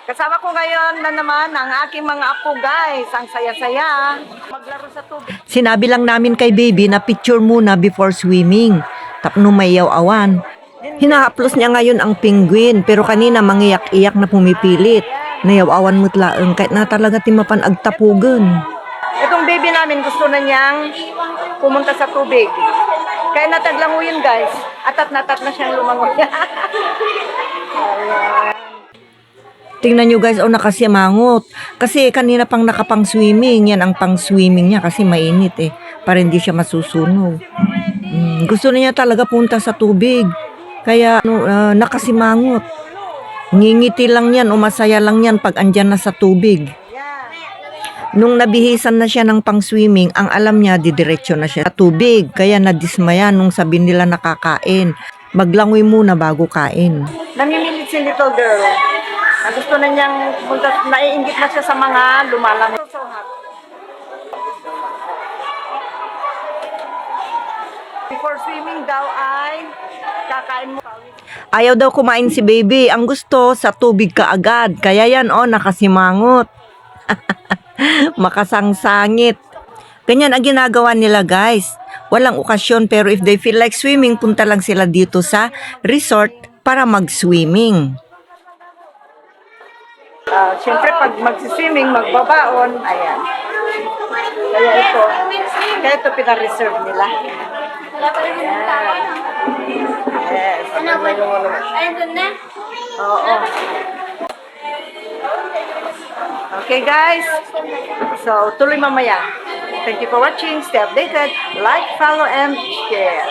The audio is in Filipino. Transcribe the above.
Kasama ko ngayon na naman ang aking mga apo guys. Ang saya-saya. Maglaro sa tubig. Sinabi lang namin kay baby na picture muna before swimming. Tapno may yaw-awan. Hinahaplos niya ngayon ang penguin pero kanina mangiyak-iyak na pumipilit. Nayaw-awan mo't laeng kahit na talaga timapan agtapugan. Itong baby namin gusto na niyang pumunta sa tubig. Kaya nataglango yun guys. Atat na siyang lumangoy. Tingnan nyo guys, nakasimangot. Kasi kanina pang nakapang swimming. Yan ang pang swimming niya kasi mainit para hindi siya masusunog. Gusto niya talaga punta sa tubig. Kaya nakasimangot. Ngingiti lang yan o masaya lang yan pag andyan na sa tubig. Nung nabihisan na siya ng pang swimming, ang alam niya didiretso na siya sa tubig. Kaya nadismaya nung sabi nila nakakain. Maglangoy muna bago kain. Namimilit si little girl. Na gusto na niyang punta, naiinggit na siya sa mga lumalangoy. Before swimming daw ay kakain mo. Ayaw daw kumain si baby. Ang gusto, sa tubig ka agad. Kaya yan, nakasimangot. Makasangsangit. Ganyan ang ginagawa nila, guys. Walang okasyon, pero if they feel like swimming, punta lang sila dito sa resort para mag-swimming. Siyempre, pag mag-swimming, magbabaon, ayan. Kaya ito pina-reserve nila. Yes. Oo. Okay guys, so tuloy mamaya. Thank you for watching. Stay updated. Like, follow, and share.